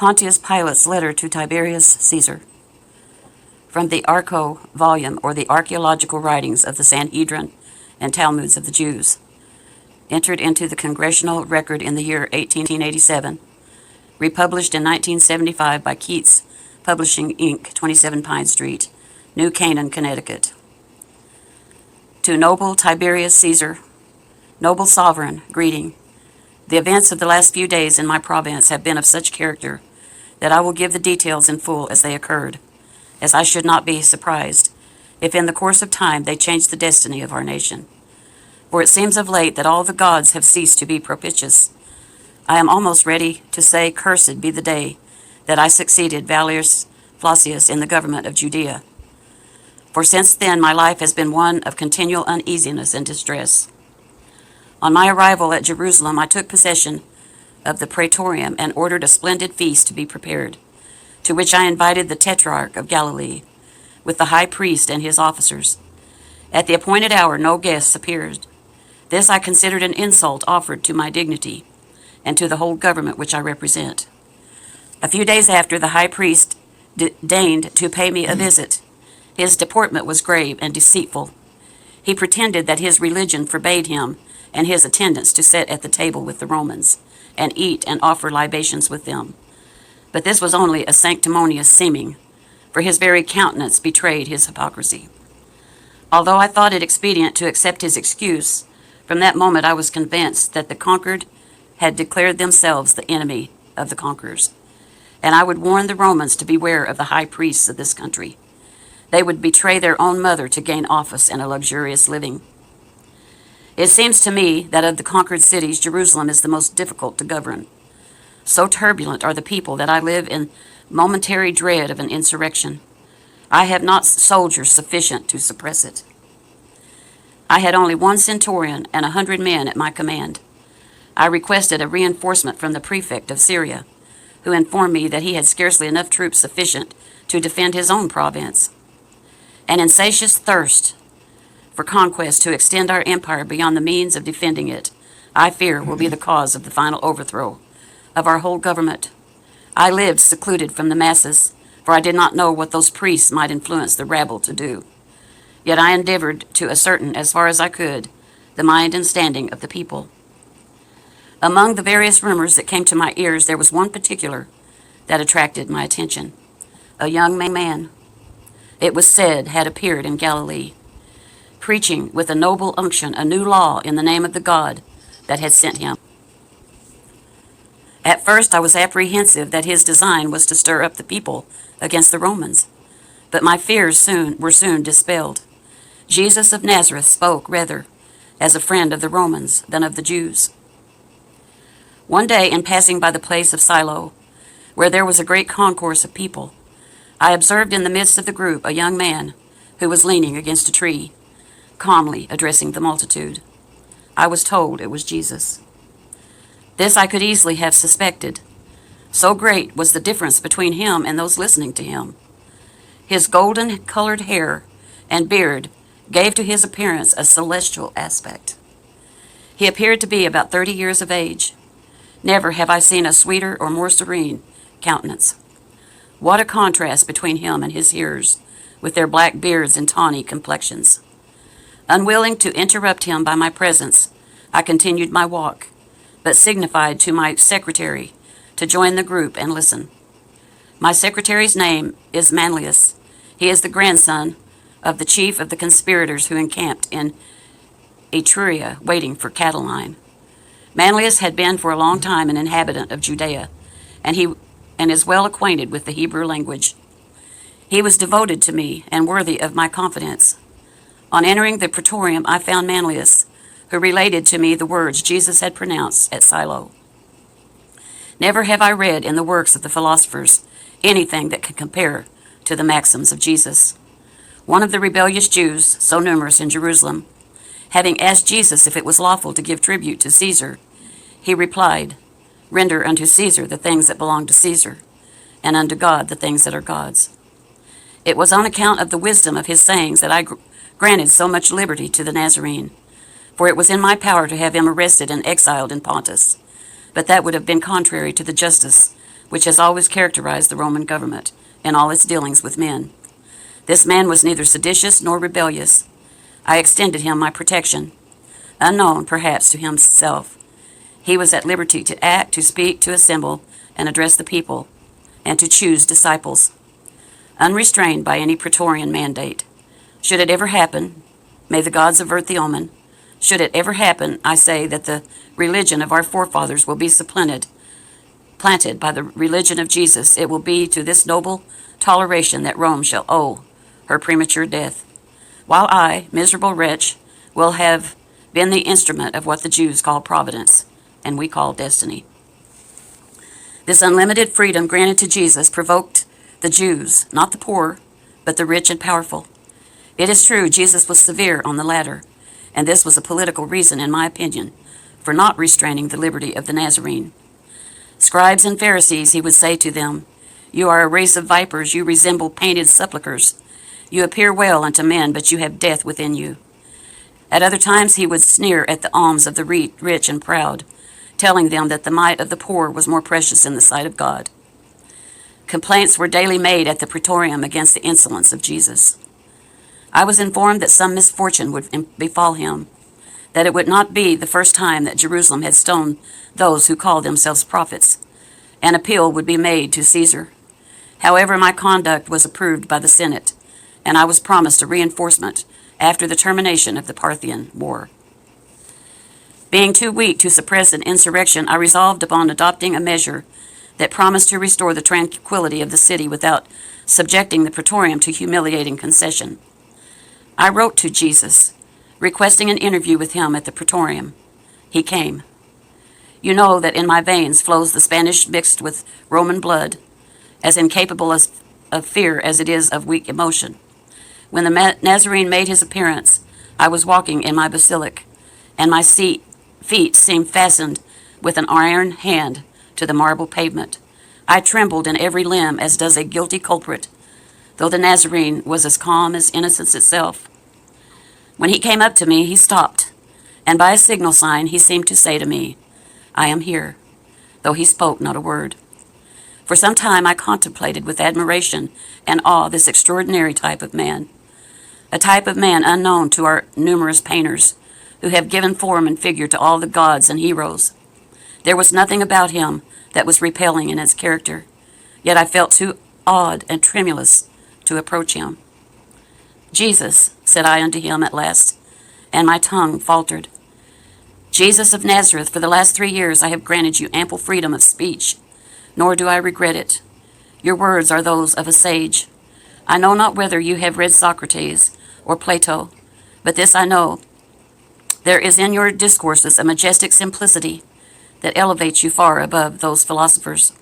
Pontius Pilate's letter to Tiberius Caesar. From the Archo volume, or the archaeological writings of the Sanhedrin and Talmuds of the Jews, entered into the congressional record in the year 1887, republished in 1975 by Keats Publishing, Inc., 27 Pine Street, New Canaan, Connecticut. To noble Tiberius Caesar, noble sovereign, greeting. The events of the last few days in my province have been of such character that I will give the details in full as they occurred, as I should not be surprised if in the course of time they changed the destiny of our nation. For it seems of late that all the gods have ceased to be propitious. I am almost ready to say, cursed be the day that I succeeded Valerius Flacius in the government of Judea. For since then my life has been one of continual uneasiness and distress. On my arrival at Jerusalem, I took possession of the praetorium and ordered a splendid feast to be prepared, to which I invited the Tetrarch of Galilee, with the high priest and his officers. At the appointed hour no guests appeared. This I considered an insult offered to my dignity and to the whole government which I represent. A few days after, the high priest deigned to pay me a visit. His deportment was grave and deceitful. He pretended that his religion forbade him and his attendants to sit at the table with the Romans, and eat and offer libations with them. But this was only a sanctimonious seeming, for his very countenance betrayed his hypocrisy. Although I thought it expedient to accept his excuse, from that moment I was convinced that the conquered had declared themselves the enemy of the conquerors, and I would warn the Romans to beware of the high priests of this country. They would betray their own mother to gain office and a luxurious living. It seems to me that of the conquered cities, Jerusalem is the most difficult to govern. So turbulent are the people that I live in momentary dread of an insurrection. I have not soldiers sufficient to suppress it. I had only one centurion and 100 men at my command. I requested a reinforcement from the prefect of Syria, who informed me that he had scarcely enough troops sufficient to defend his own province. An insatiate thirst for conquest to extend our empire beyond the means of defending it, I fear, will be the cause of the final overthrow of our whole government. I lived secluded from the masses, for I did not know what those priests might influence the rabble to do. Yet I endeavored to ascertain, as far as I could, the mind and standing of the people. Among the various rumors that came to my ears, there was one particular that attracted my attention. A young man, it was said, had appeared in Galilee, preaching with a noble unction a new law in the name of the God that had sent him. At first I was apprehensive that his design was to stir up the people against the Romans, but my fears were soon dispelled. Jesus of Nazareth spoke rather as a friend of the Romans than of the Jews. One day, in passing by the place of Silo, where there was a great concourse of people, I observed in the midst of the group a young man who was leaning against a tree, calmly addressing the multitude. I was told it was Jesus. This I could easily have suspected. So great was the difference between him and those listening to him. His golden-colored hair and beard gave to his appearance a celestial aspect. He appeared to be about 30 years of age. Never have I seen a sweeter or more serene countenance. What a contrast between him and his hearers, with their black beards and tawny complexions. Unwilling to interrupt him by my presence, I continued my walk, but signified to my secretary to join the group and listen. My secretary's name is Manlius. He is the grandson of the chief of the conspirators who encamped in Etruria waiting for Catiline. Manlius had been for a long time an inhabitant of Judea, and is well acquainted with the Hebrew language. He was devoted to me and worthy of my confidence. On entering the praetorium, I found Manlius, who related to me the words Jesus had pronounced at Silo. Never have I read in the works of the philosophers anything that could compare to the maxims of Jesus. One of the rebellious Jews, so numerous in Jerusalem, having asked Jesus if it was lawful to give tribute to Caesar, he replied, "Render unto Caesar the things that belong to Caesar, and unto God the things that are God's." It was on account of the wisdom of his sayings that I granted so much liberty to the Nazarene, for it was in my power to have him arrested and exiled in Pontus, but that would have been contrary to the justice which has always characterized the Roman government in all its dealings with men. This man was neither seditious nor rebellious. I extended him my protection. Unknown, perhaps, to himself, he was at liberty to act, to speak, to assemble, and address the people, and to choose disciples, unrestrained by any praetorian mandate. Should it ever happen, may the gods avert the omen, should it ever happen, I say, that the religion of our forefathers will be supplanted, planted by the religion of Jesus, it will be to this noble toleration that Rome shall owe her premature death, while I, miserable wretch, will have been the instrument of what the Jews call providence, and we call destiny. This unlimited freedom granted to Jesus provoked the Jews, not the poor, but the rich and powerful. It is true, Jesus was severe on the latter, and this was a political reason, in my opinion, for not restraining the liberty of the Nazarene. Scribes and Pharisees, he would say to them, you are a race of vipers, you resemble painted sepulchres. You appear well unto men, but you have death within you. At other times he would sneer at the alms of the rich and proud, telling them that the mite of the poor was more precious in the sight of God. Complaints were daily made at the praetorium against the insolence of Jesus. I was informed that some misfortune would befall him, that it would not be the first time that Jerusalem had stoned those who called themselves prophets. An appeal would be made to Caesar. However, my conduct was approved by the Senate, and I was promised a reinforcement after the termination of the Parthian War. Being too weak to suppress an insurrection, I resolved upon adopting a measure that promised to restore the tranquility of the city without subjecting the praetorium to humiliating concession. I wrote to Jesus, requesting an interview with him at the praetorium. He came. You know that in my veins flows the Spanish mixed with Roman blood, as incapable of fear as it is of weak emotion. When the Nazarene made his appearance, I was walking in my basilic, and my feet seemed fastened with an iron hand to the marble pavement. I trembled in every limb as does a guilty culprit, though the Nazarene was as calm as innocence itself. When he came up to me, he stopped, and by a signal sign he seemed to say to me, I am here, though he spoke not a word. For some time I contemplated with admiration and awe this extraordinary type of man, a type of man unknown to our numerous painters, who have given form and figure to all the gods and heroes. There was nothing about him that was repelling in its character, yet I felt too awed and tremulous to approach him. Jesus, said I unto him at last, and my tongue faltered. Jesus of Nazareth, for the last 3 years I have granted you ample freedom of speech, nor do I regret it. Your words are those of a sage. I know not whether you have read Socrates or Plato, but this I know, there is in your discourses a majestic simplicity that elevates you far above those philosophers.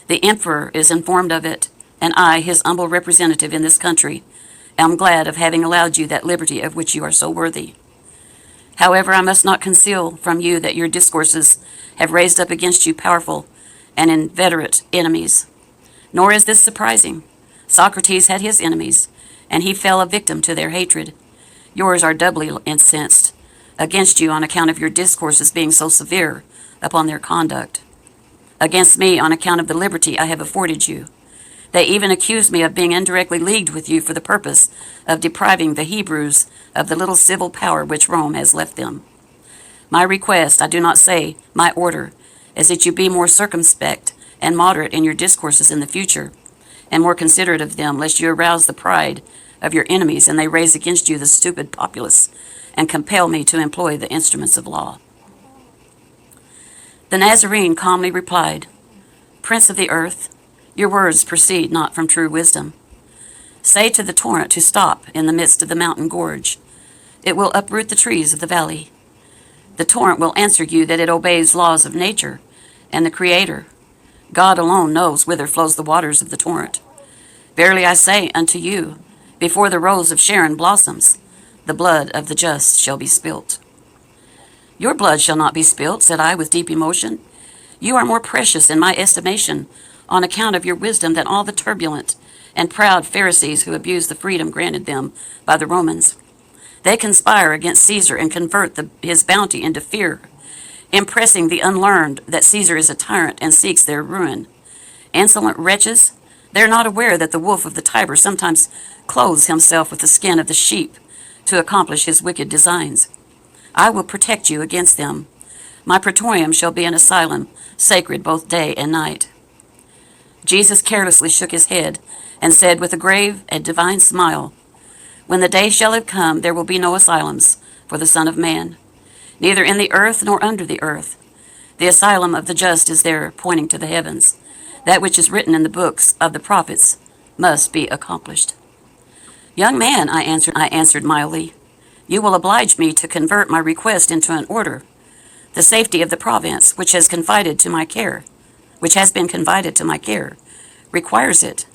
The emperor is informed of it, and I, his humble representative in this country, am glad of having allowed you that liberty of which you are so worthy. However, I must not conceal from you that your discourses have raised up against you powerful and inveterate enemies. Nor is this surprising. Socrates had his enemies, and he fell a victim to their hatred. Yours are doubly incensed against you on account of your discourses being so severe upon their conduct. Against me on account of the liberty I have afforded you. They even accuse me of being indirectly leagued with you for the purpose of depriving the Hebrews of the little civil power which Rome has left them. My request, I do not say my order, is that you be more circumspect and moderate in your discourses in the future, and more considerate of them, lest you arouse the pride of your enemies and they raise against you the stupid populace and compel me to employ the instruments of law. The Nazarene calmly replied, Prince of the earth, your words proceed not from true wisdom. Say to the torrent to stop in the midst of the mountain gorge. It will uproot the trees of the valley. The torrent will answer you that it obeys laws of nature and the Creator. God alone knows whither flows the waters of the torrent. Verily I say unto you, before the rose of Sharon blossoms, the blood of the just shall be spilt. Your blood shall not be spilt, said I with deep emotion. You are more precious in my estimation on account of your wisdom than all the turbulent and proud Pharisees who abuse the freedom granted them by the Romans. They conspire against Caesar and convert his bounty into fear. impressing the unlearned that Caesar is a tyrant and seeks their ruin. Insolent wretches, they are not aware that the wolf of the Tiber sometimes clothes himself with the skin of the sheep to accomplish his wicked designs. I will protect you against them. My praetorium shall be an asylum, sacred both day and night." Jesus carelessly shook his head and said with a grave and divine smile, "When the day shall have come, there will be no asylums for the Son of Man, neither in the earth nor under the earth. The asylum of the just is there, pointing to the heavens. That which is written in the books of the prophets must be accomplished." "Young man," I answered mildly, "you will oblige me to convert my request into an order. The safety of the province, which has been confided to my care, requires it.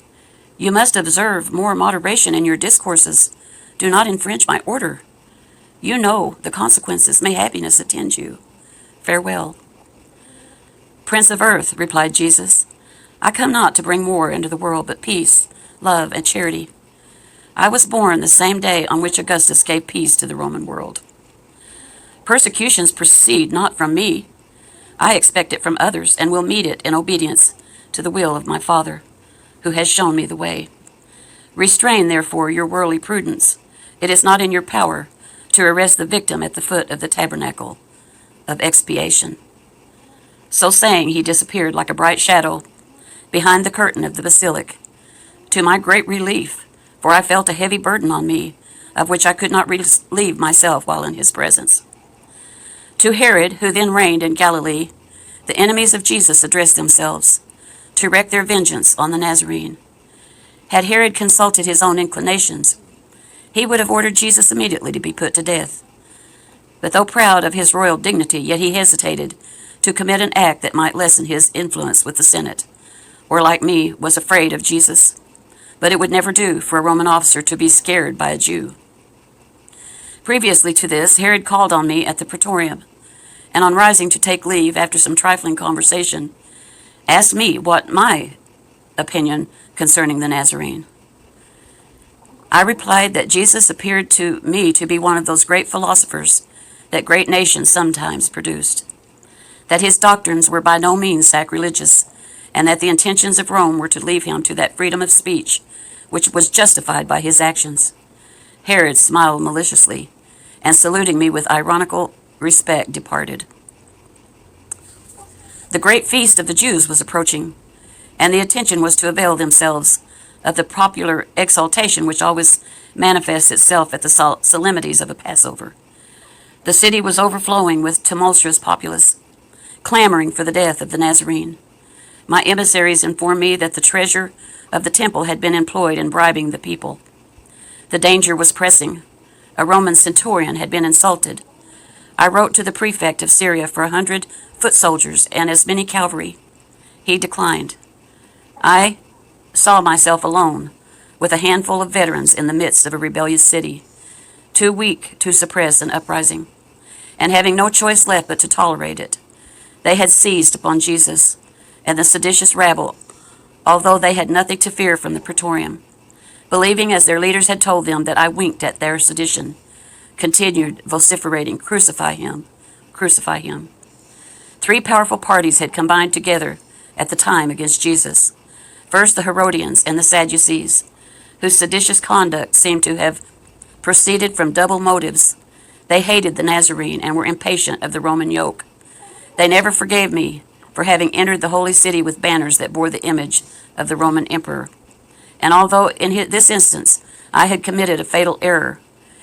You must observe more moderation in your discourses. Do not infringe my order. You know the consequences. May happiness attend you. Farewell." "Prince of earth," replied Jesus, "I come not to bring war into the world, but peace, love, and charity. I was born the same day on which Augustus gave peace to the Roman world. Persecutions proceed not from me. I expect it from others, and will meet it in obedience to the will of my Father, who has shown me the way. Restrain, therefore, your worldly prudence. It is not in your power to arrest the victim at the foot of the tabernacle of expiation." So saying, he disappeared like a bright shadow behind the curtain of the basilic. To my great relief, for I felt a heavy burden on me, of which I could not relieve myself while in his presence. To Herod, who then reigned in Galilee, the enemies of Jesus addressed themselves to wreak their vengeance on the Nazarene. Had Herod consulted his own inclinations, he would have ordered Jesus immediately to be put to death. But though proud of his royal dignity, yet he hesitated to commit an act that might lessen his influence with the Senate, or, like me, was afraid of Jesus. But it would never do for a Roman officer to be scared by a Jew. Previously to this, Herod called on me at the praetorium, and on rising to take leave after some trifling conversation, asked me what my opinion concerning the Nazarene. I replied that Jesus appeared to me to be one of those great philosophers that great nations sometimes produced, that his doctrines were by no means sacrilegious, and that the intentions of Rome were to leave him to that freedom of speech which was justified by his actions. Herod smiled maliciously, and saluting me with ironical respect, departed. The great feast of the Jews was approaching, and the intention was to avail themselves of the popular exaltation which always manifests itself at the solemnities of a Passover. The city was overflowing with tumultuous populace, clamoring for the death of the Nazarene. My emissaries informed me that the treasure of the temple had been employed in bribing the people. The danger was pressing. A Roman centurion had been insulted. I wrote to the prefect of Syria for 100 foot soldiers and as many cavalry. He declined. I saw myself alone, with a handful of veterans in the midst of a rebellious city, too weak to suppress an uprising, and having no choice left but to tolerate it. They had seized upon Jesus and the seditious rabble, although they had nothing to fear from the praetorium, believing as their leaders had told them that I winked at their sedition, continued vociferating, "Crucify him, crucify him." 3 powerful parties had combined together at the time against Jesus. First, the Herodians and the Sadducees, whose seditious conduct seemed to have proceeded from double motives. They hated the Nazarene and were impatient of the Roman yoke. They never forgave me for having entered the holy city with banners that bore the image of the Roman emperor. And although in this instance I had committed a fatal error,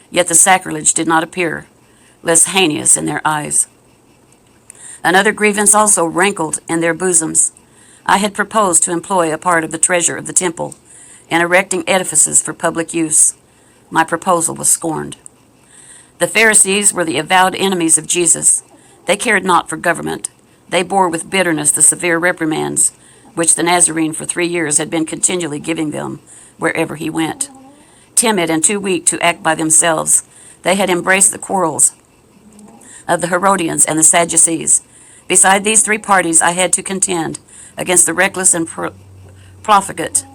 yet the sacrilege did not appear less heinous in their eyes. Another grievance also rankled in their bosoms. I had proposed to employ a part of the treasure of the temple in erecting edifices for public use. My proposal was scorned. The Pharisees were the avowed enemies of Jesus. They cared not for government. They bore with bitterness the severe reprimands which the Nazarene for 3 years had been continually giving them wherever he went. Timid and too weak to act by themselves, they had embraced the quarrels of the Herodians and the Sadducees. Beside these 3 parties, I had to contend against the reckless and profligate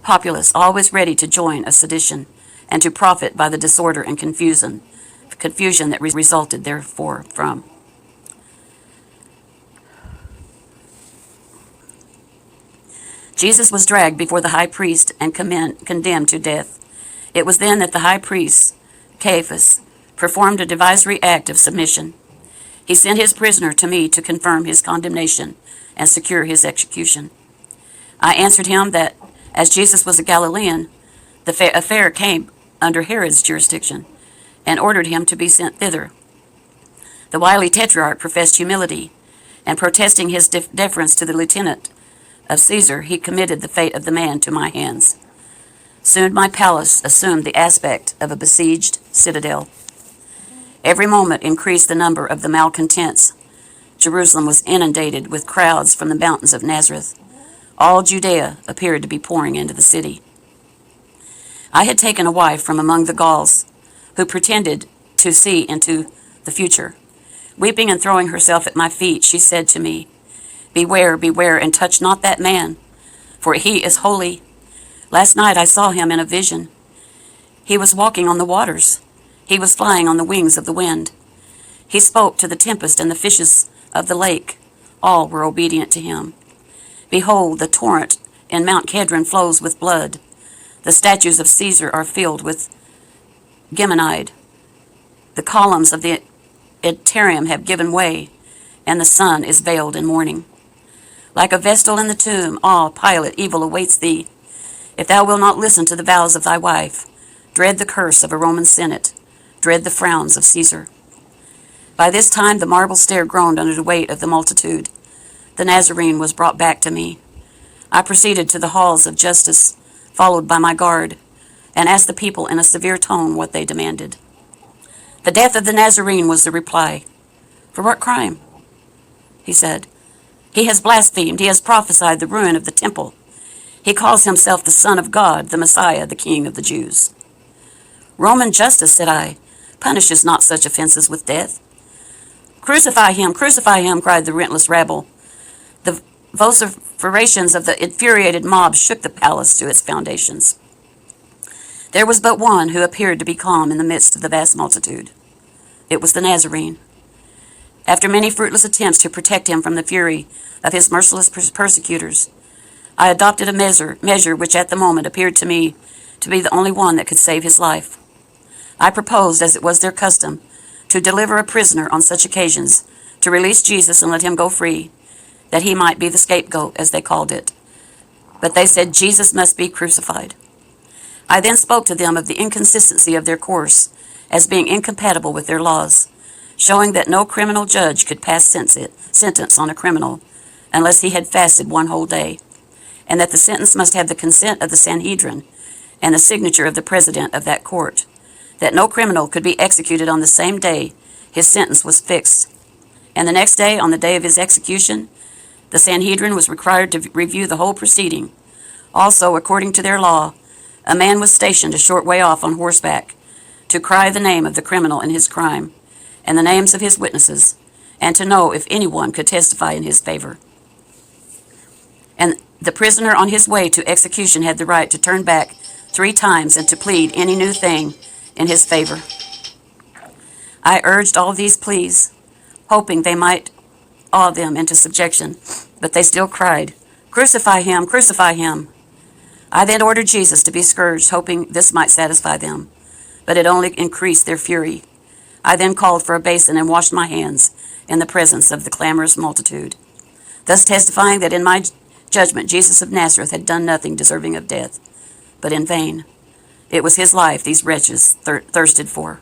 populace, always ready to join a sedition and to profit by the disorder and confusion that resulted therefore from. Jesus was dragged before the high priest and condemned to death. It was then that the high priest, Caiaphas, performed a divisory act of submission. He sent his prisoner to me to confirm his condemnation and secure his execution. I answered him that, as Jesus was a Galilean, the affair came under Herod's jurisdiction, and ordered him to be sent thither. The wily tetrarch professed humility, and protesting his deference to the lieutenant of Caesar, he committed the fate of the man to my hands. Soon my palace assumed the aspect of a besieged citadel. Every moment increased the number of the malcontents. Jerusalem was inundated with crowds from the mountains of Nazareth. All Judea appeared to be pouring into the city. I had taken a wife from among the Gauls, who pretended to see into the future. Weeping and throwing herself at my feet, she said to me, "Beware, beware, and touch not that man, for he is holy. Last night I saw him in a vision. He was walking on the waters. He was flying on the wings of the wind. He spoke to the tempest and the fishes of the lake. All were obedient to him. Behold, the torrent in Mount Kedron flows with blood. The statues of Caesar are filled with geminide. The columns of the Atrium have given way, and the sun is veiled in mourning. Like a vestal in the tomb, Pilate, evil awaits thee. If thou wilt not listen to the vows of thy wife, dread the curse of a Roman Senate, dread the frowns of Caesar." By this time the marble stair groaned under the weight of the multitude. The Nazarene was brought back to me. I proceeded to the halls of justice, followed by my guard, and asked the people in a severe tone what they demanded. "The death of the Nazarene," was the reply. "For what crime?" he said. "He has blasphemed. He has prophesied the ruin of the temple. He calls himself the Son of God, the Messiah, the King of the Jews." "Roman justice," said I, "punishes not such offenses with death." Crucify him, cried the relentless rabble. The vociferations of the infuriated mob shook the palace to its foundations. There was but one who appeared to be calm in the midst of the vast multitude. It was the Nazarene. After many fruitless attempts to protect him from the fury of his merciless persecutors, I adopted a measure which at the moment appeared to me to be the only one that could save his life. I proposed, as it was their custom, to deliver a prisoner on such occasions, to release Jesus and let him go free, that he might be the scapegoat, as they called it. But they said Jesus must be crucified. I then spoke to them of the inconsistency of their course, as being incompatible with their laws, showing that no criminal judge could pass sentence on a criminal unless he had fasted one whole day, and that the sentence must have the consent of the Sanhedrin and the signature of the president of that court, that no criminal could be executed on the same day his sentence was fixed, and the next day, on the day of his execution, the Sanhedrin was required to review the whole proceeding. Also, according to their law, a man was stationed a short way off on horseback to cry the name of the criminal in his crime, and the names of his witnesses, and to know if anyone could testify in his favor. And the prisoner on his way to execution had the right to turn back 3 times and to plead any new thing in his favor. I urged all these pleas, hoping they might awe them into subjection, but they still cried, "Crucify him, crucify him." I then ordered Jesus to be scourged, hoping this might satisfy them, but it only increased their fury. I then called for a basin and washed my hands in the presence of the clamorous multitude, thus testifying that in my judgment Jesus of Nazareth had done nothing deserving of death, but in vain. It was his life these wretches thirsted for.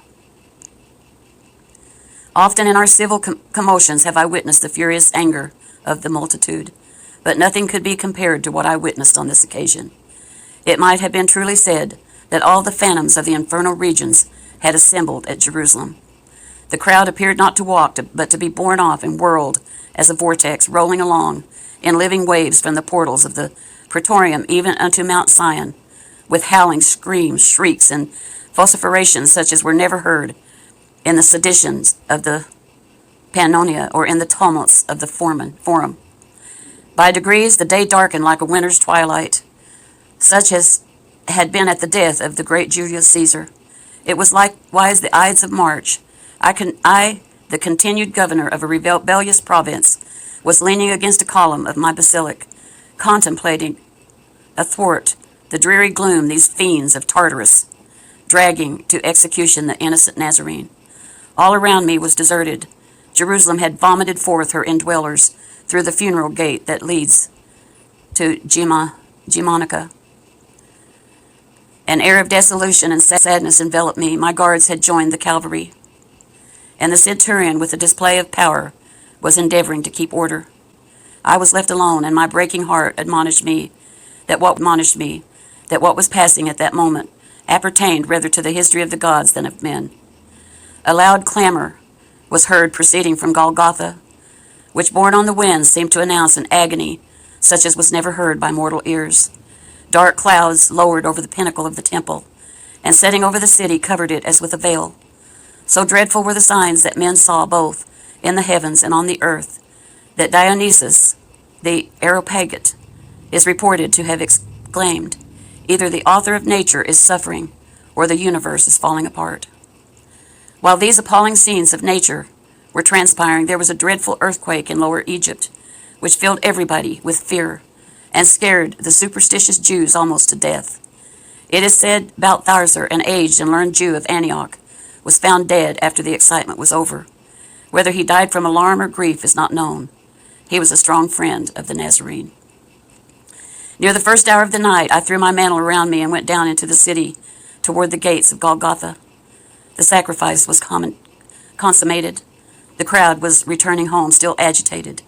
Often in our civil commotions have I witnessed the furious anger of the multitude, but nothing could be compared to what I witnessed on this occasion. It might have been truly said that all the phantoms of the infernal regions had assembled at Jerusalem. The crowd appeared not to walk, but to be borne off and whirled as a vortex, rolling along in living waves from the portals of the Praetorium even unto Mount Sion, with howling screams, shrieks, and vociferations such as were never heard in the seditions of the Pannonia or in the tumults of the Forum. By degrees the day darkened like a winter's twilight, such as had been at the death of the great Julius Caesar. It was likewise the Ides of March. I, the continued governor of a rebellious province, was leaning against a column of my basilica, contemplating athwart the dreary gloom these fiends of Tartarus, dragging to execution the innocent Nazarene. All around me was deserted. Jerusalem had vomited forth her indwellers through the funeral gate that leads to Gemanica. An air of desolation and sadness enveloped me. My guards had joined the cavalry, and the centurion, with a display of power, was endeavoring to keep order. I was left alone, and my breaking heart admonished me that what was passing at that moment appertained rather to the history of the gods than of men. A loud clamor was heard proceeding from Golgotha, which, borne on the wind, seemed to announce an agony such as was never heard by mortal ears. Dark clouds lowered over the pinnacle of the temple, and setting over the city covered it as with a veil. So dreadful were the signs that men saw both in the heavens and on the earth, that Dionysius, the Areopagite, is reported to have exclaimed, "Either the author of nature is suffering, or the universe is falling apart." While these appalling scenes of nature were transpiring, there was a dreadful earthquake in Lower Egypt, which filled everybody with fear and scared the superstitious Jews almost to death. It is said Balthazar, an aged and learned Jew of Antioch, was found dead after the excitement was over. Whether he died from alarm or grief is not known. He was a strong friend of the Nazarene. Near the first hour of the night, I threw my mantle around me and went down into the city toward the gates of Golgotha. The sacrifice was consummated. The crowd was returning home, still agitated.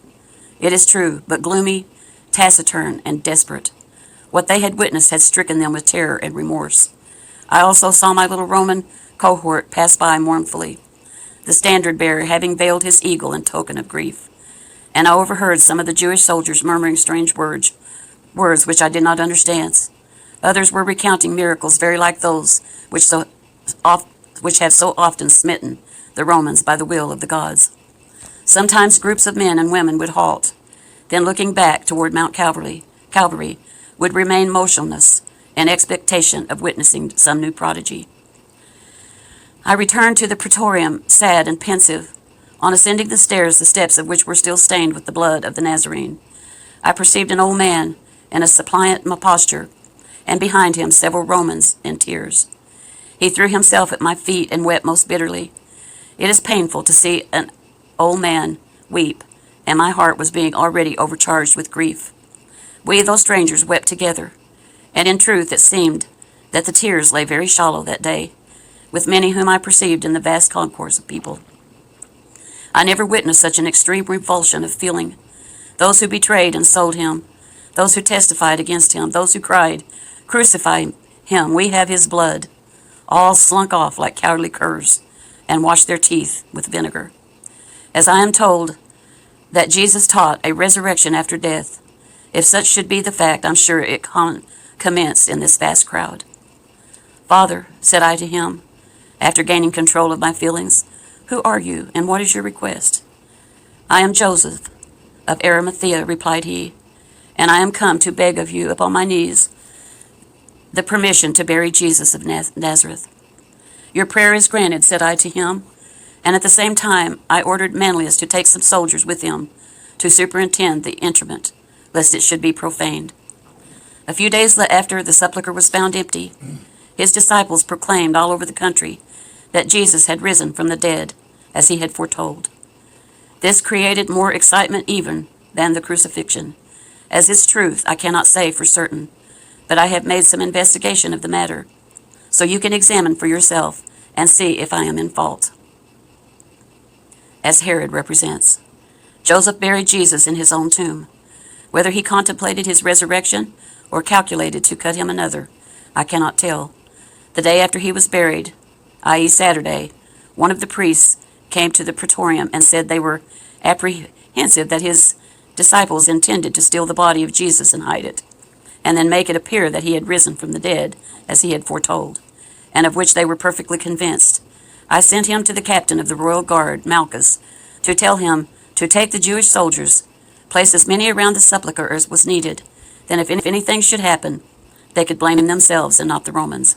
It is true, but gloomy, taciturn, and desperate. What they had witnessed had stricken them with terror and remorse. I also saw my little Roman cohort pass by mournfully, the standard-bearer having veiled his eagle in token of grief. And I overheard some of the Jewish soldiers murmuring strange words which I did not understand. Others were recounting miracles very like those which have so often smitten the Romans by the will of the gods. Sometimes groups of men and women would halt, then looking back toward Mount Calvary, would remain motionless in expectation of witnessing some new prodigy. I returned to the praetorium, sad and pensive. On ascending the stairs, the steps of which were still stained with the blood of the Nazarene, I perceived an old man in a suppliant posture, and behind him several Romans in tears. He threw himself at my feet and wept most bitterly. It is painful to see an old man weep, and my heart was being already overcharged with grief. We, those strangers, wept together, and in truth it seemed that the tears lay very shallow that day, with many whom I perceived in the vast concourse of people. I never witnessed such an extreme revulsion of feeling. Those who betrayed and sold him, those who testified against him, those who cried, "Crucify him, we have his blood," all slunk off like cowardly curs and washed their teeth with vinegar. As I am told that Jesus taught a resurrection after death, if such should be the fact, I'm sure it commenced in this vast crowd. "Father," said I to him, after gaining control of my feelings, "who are you, and what is your request?" "I am Joseph of Arimathea," replied he, "and I am come to beg of you upon my knees the permission to bury Jesus of Nazareth." "Your prayer is granted," said I to him, and at the same time I ordered Manlius to take some soldiers with him to superintend the interment, lest it should be profaned. A few days after the sepulchre was found empty, his disciples proclaimed all over the country that Jesus had risen from the dead, as he had foretold. This created more excitement even than the crucifixion. As its truth, I cannot say for certain, but I have made some investigation of the matter, so you can examine for yourself and see if I am in fault. As Herod represents, Joseph buried Jesus in his own tomb. Whether he contemplated his resurrection or calculated to cut him another, I cannot tell. The day after he was buried, i.e. Saturday, one of the priests came to the praetorium and said they were apprehensive that his disciples intended to steal the body of Jesus and hide it, and then make it appear that he had risen from the dead, as he had foretold, and of which they were perfectly convinced. I sent him to the captain of the royal guard, Malchus, to tell him to take the Jewish soldiers, place as many around the sepulchre as was needed, then if anything should happen, they could blame themselves and not the Romans.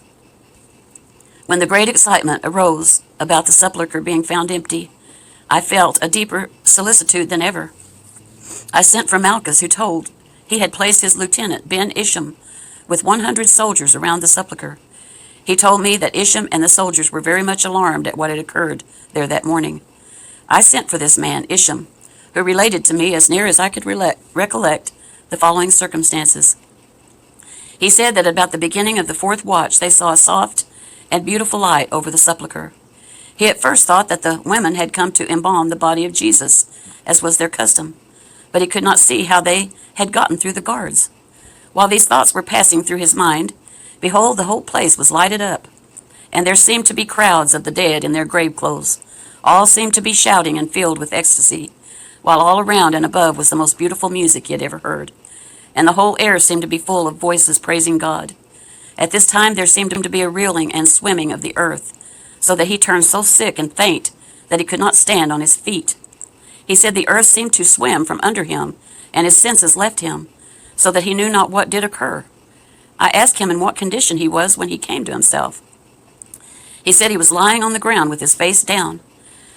When the great excitement arose about the sepulchre being found empty, I felt a deeper solicitude than ever. I sent for Malchus, who told he had placed his lieutenant, Ben Isham, with 100 soldiers around the sepulchre. He told me that Isham and the soldiers were very much alarmed at what had occurred there that morning. I sent for this man, Isham, who related to me as near as I could recollect the following circumstances. He said that about the beginning of the 4th watch they saw a soft and beautiful light over the sepulchre. He at first thought that the women had come to embalm the body of Jesus, as was their custom, but he could not see how they had gotten through the guards. While these thoughts were passing through his mind, behold, the whole place was lighted up, and there seemed to be crowds of the dead in their grave clothes. All seemed to be shouting and filled with ecstasy, while all around and above was the most beautiful music he had ever heard, and the whole air seemed to be full of voices praising God. At this time there seemed to be a reeling and swimming of the earth, so that he turned so sick and faint that he could not stand on his feet. He said the earth seemed to swim from under him, and his senses left him, so that he knew not what did occur. I asked him in what condition he was when he came to himself. He said he was lying on the ground with his face down.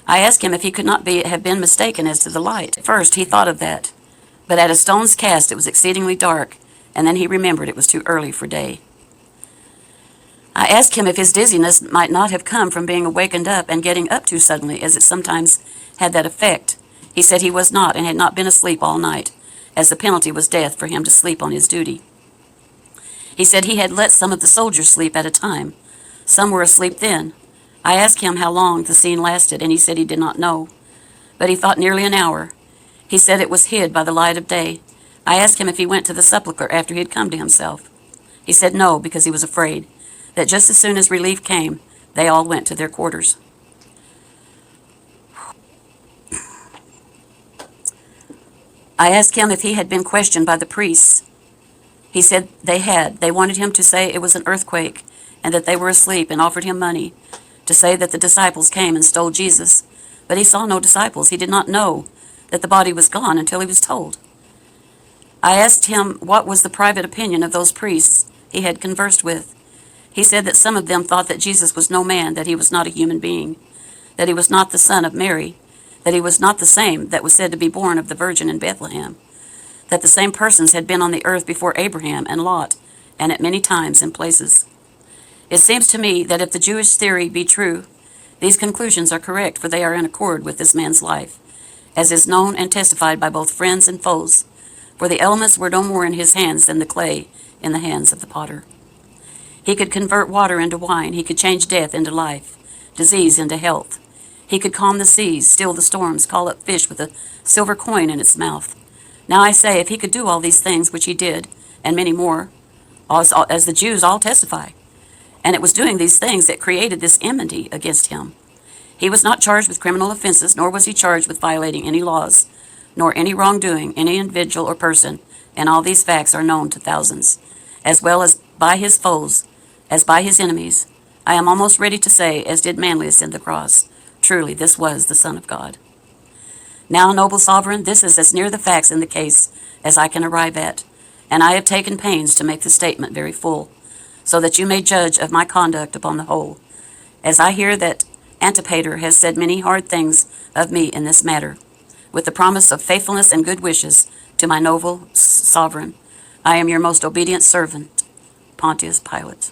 I asked him if he could not have been mistaken as to the light. At first he thought of that, but at a stone's cast it was exceedingly dark, and then he remembered it was too early for day. I asked him if his dizziness might not have come from being awakened up and getting up too suddenly, as it sometimes had that effect. He said he was not, and had not been asleep all night, as the penalty was death for him to sleep on his duty. He said he had let some of the soldiers sleep at a time. Some were asleep then. I asked him how long the scene lasted, and he said he did not know, but he thought nearly an hour. He said it was hid by the light of day. I asked him if he went to the sepulchre after he had come to himself. He said no, because he was afraid that just as soon as relief came, they all went to their quarters. I asked him if he had been questioned by the priests. He said they had. They wanted him to say it was an earthquake and that they were asleep, and offered him money to say that the disciples came and stole Jesus. But he saw no disciples. He did not know that the body was gone until he was told. I asked him what was the private opinion of those priests he had conversed with. He said that some of them thought that Jesus was no man, that he was not a human being, that he was not the son of Mary, that he was not the same that was said to be born of the Virgin in Bethlehem, that the same persons had been on the earth before Abraham and Lot, and at many times and places. It seems to me that if the Jewish theory be true, these conclusions are correct, for they are in accord with this man's life, as is known and testified by both friends and foes, for the elements were no more in his hands than the clay in the hands of the potter. He could convert water into wine. He could change death into life, disease into health. He could calm the seas, still the storms, call up fish with a silver coin in its mouth. Now I say, if he could do all these things, which he did, and many more, as the Jews all testify, and it was doing these things that created this enmity against him. He was not charged with criminal offenses, nor was he charged with violating any laws, nor any wrongdoing, any individual or person, and all these facts are known to thousands, as well as by his foes, as by his enemies. I am almost ready to say, as did Manlius in the cross, truly this was the Son of God. Now, noble sovereign, this is as near the facts in the case as I can arrive at, and I have taken pains to make the statement very full, so that you may judge of my conduct upon the whole, as I hear that Antipater has said many hard things of me in this matter, with the promise of faithfulness and good wishes to my noble sovereign. I am your most obedient servant, Pontius Pilate.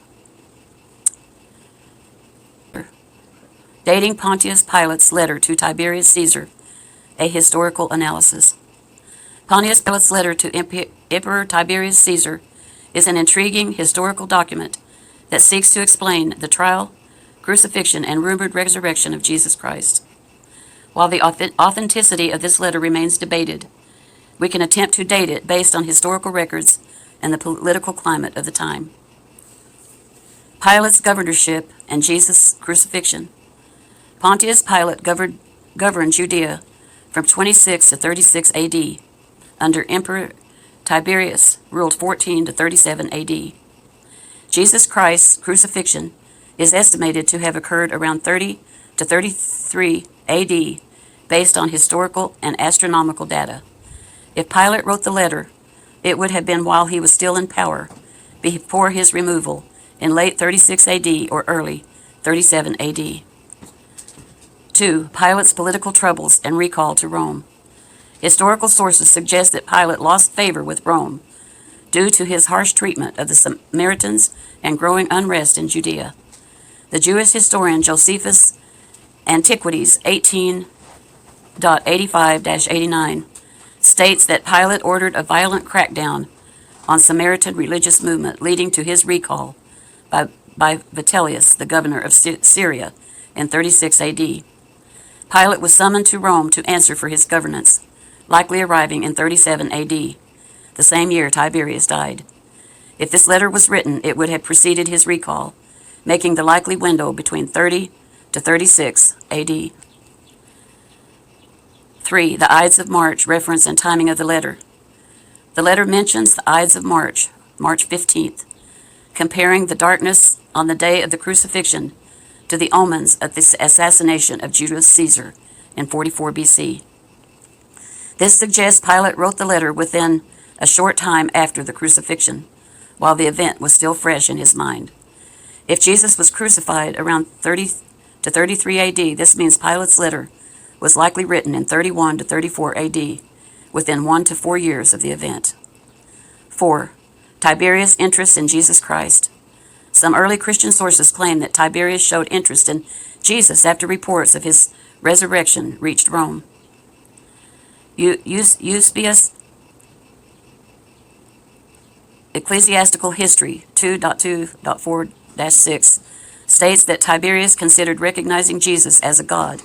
Dating Pontius Pilate's letter to Tiberius Caesar, a historical analysis. Pontius Pilate's letter to Emperor Tiberius Caesar is an intriguing historical document that seeks to explain the trial, crucifixion, and rumored resurrection of Jesus Christ. While the authenticity of this letter remains debated, we can attempt to date it based on historical records and the political climate of the time. Pilate's governorship and Jesus' crucifixion. Pontius Pilate governed Judea from 26 to 36 AD. Under Emperor Tiberius ruled 14 to 37 AD. Jesus Christ's crucifixion is estimated to have occurred around 30 to 33 AD based on historical and astronomical data. If Pilate wrote the letter, it would have been while he was still in power, before his removal in late 36 AD or early 37 AD. 2. Pilate's political troubles and recall to Rome. Historical sources suggest that Pilate lost favor with Rome due to his harsh treatment of the Samaritans and growing unrest in Judea. The Jewish historian Josephus Antiquities 18.85-89 states that Pilate ordered a violent crackdown on Samaritan religious movement, leading to his recall by Vitellius, the governor of Syria, in 36 AD. Pilate was summoned to Rome to answer for his governance, likely arriving in 37 AD, the same year Tiberius died. If this letter was written, it would have preceded his recall, making the likely window between 30 to 36 AD. 3. The Ides of March, reference and timing of the letter. The letter mentions the Ides of March, March 15th, comparing the darkness on the day of the crucifixion to the omens of the assassination of Julius Caesar in 44 BC. This suggests Pilate wrote the letter within a short time after the crucifixion, while the event was still fresh in his mind. If Jesus was crucified around 30 to 33 AD, this means Pilate's letter was likely written in 31 to 34 AD, within 1 to 4 years of the event. 4. Tiberius' interest in Jesus Christ. Some early Christian sources claim that Tiberius showed interest in Jesus after reports of his resurrection reached Rome. Eusebius Ecclesiastical History 2.2.4-6 states that Tiberius considered recognizing Jesus as a god,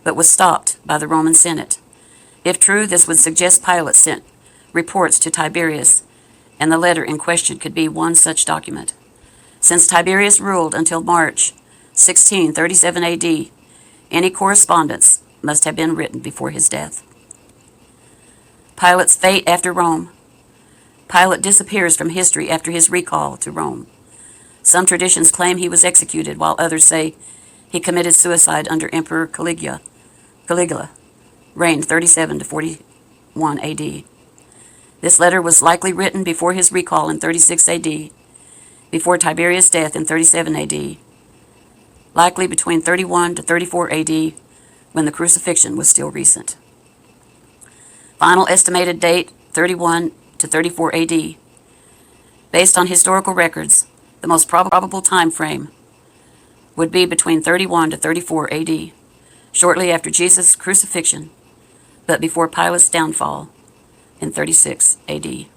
but was stopped by the Roman Senate. If true, this would suggest Pilate sent reports to Tiberius, and the letter in question could be one such document. Since Tiberius ruled until March 16, 37 AD, any correspondence must have been written before his death. Pilate's fate after Rome. Pilate disappears from history after his recall to Rome. Some traditions claim he was executed, while others say he committed suicide under Emperor Caligula, reigned 37 to 41 AD. This letter was likely written before his recall in 36 AD, before Tiberius' death in 37 AD, likely between 31 to 34 AD, when the crucifixion was still recent. Final estimated date, 31 to 34 AD. Based on historical records, the most probable time frame would be between 31 to 34 AD, shortly after Jesus' crucifixion, but before Pilate's downfall in 36 AD.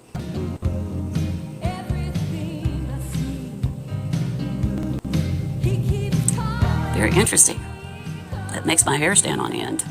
Very interesting. That makes my hair stand on end.